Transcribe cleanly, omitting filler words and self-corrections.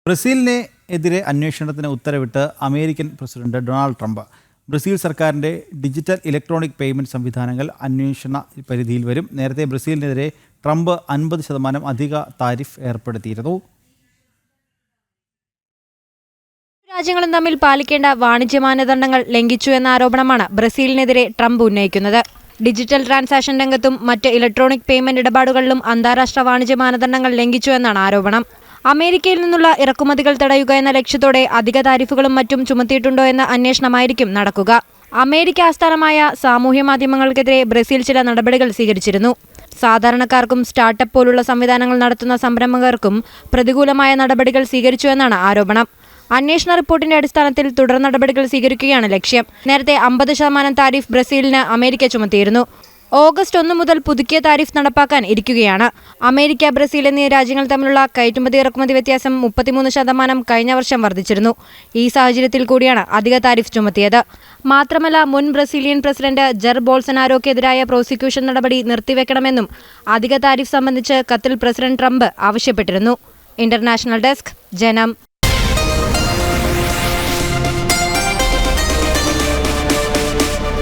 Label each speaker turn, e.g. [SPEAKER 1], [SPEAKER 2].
[SPEAKER 1] ബ്രസീലിനെതിരെ അന്വേഷണത്തിന് ഉത്തരവിട്ട് American president Donald Trump. Brazil സർക്കാരിൻ്റെ ഡിജിറ്റൽ ഇലക്ട്രോണിക് പേയ്മെൻറ്റ് സംവിധാനങ്ങൾ അന്വേഷണ പരിധിയിൽ വരും. നേരത്തെ ബ്രസീലിനെതിരെ ട്രംപ് 50% അധിക താരിഫ് ഏർപ്പെടുത്തിയിരുന്നു.
[SPEAKER 2] രാജ്യങ്ങളും തമ്മിൽ പാലിക്കേണ്ട വാണിജ്യ മാനദണ്ഡങ്ങൾ ലംഘിച്ചു എന്ന ആരോപണമാണ് ബ്രസീലിനെതിരെ ട്രംപ് ഉന്നയിക്കുന്നത്. ഡിജിറ്റൽ ട്രാൻസാക്ഷൻ രംഗത്തും മറ്റ് ഇലക്ട്രോണിക് പേയ്മെന്റ് ഇടപാടുകളിലും അന്താരാഷ്ട്ര വാണിജ്യ മാനദണ്ഡങ്ങൾ ലംഘിച്ചു എന്നാണ് ആരോപണം. അമേരിക്കയിൽ നിന്നുള്ള ഇറക്കുമതികൾ തടയുക എന്ന ലക്ഷ്യത്തോടെ അധിക താരിഫുകളും മറ്റും ചുമത്തിയിട്ടുണ്ടോ എന്ന അന്വേഷണമായിരിക്കും നടക്കുക. അമേരിക്ക ആസ്ഥാനമായ സാമൂഹ്യ മാധ്യമങ്ങൾക്കെതിരെ ബ്രസീൽ ചില നടപടികൾ സ്വീകരിച്ചിരുന്നു. സാധാരണക്കാർക്കും സ്റ്റാർട്ടപ്പ് പോലുള്ള സംവിധാനങ്ങൾ നടത്തുന്ന സംരംഭകർക്കും പ്രതികൂലമായ നടപടികൾ സ്വീകരിച്ചുവെന്നാണ് ആരോപണം. അന്വേഷണ റിപ്പോർട്ടിന്റെ അടിസ്ഥാനത്തിൽ തുടർ നടപടികൾ സ്വീകരിക്കുകയാണ് ലക്ഷ്യം. നേരത്തെ 50% താരിഫ് ബ്രസീലിന് അമേരിക്ക ചുമത്തിയിരുന്നു. ഓഗസ്റ്റ് 1 മുതൽ പുതുക്കിയ താരിഫ് നടപ്പാക്കാൻ ഇരിക്കുകയാണ്. അമേരിക്ക, ബ്രസീൽ എന്നീ രാജ്യങ്ങൾ തമ്മിലുള്ള കയറ്റുമതി ഇറക്കുമതി വ്യത്യാസം 33% കഴിഞ്ഞ വർഷം വർദ്ധിച്ചിരുന്നു. ഈ സാഹചര്യത്തിൽ കൂടിയാണ് അധിക താരിഫ് ചുമത്തിയത്. മാത്രമല്ല, മുൻ ബ്രസീലിയൻ പ്രസിഡന്റ് ജർ ബോൾസനാരോക്കെതിരായ പ്രോസിക്യൂഷൻ നടപടി നിർത്തിവെക്കണമെന്നും അധിക താരിഫ് സംബന്ധിച്ച് കത്തിൽ പ്രസിഡന്റ് ട്രംപ് ആവശ്യപ്പെട്ടിരുന്നു. ഇന്റർനാഷണൽ ഡെസ്ക്, ജനം.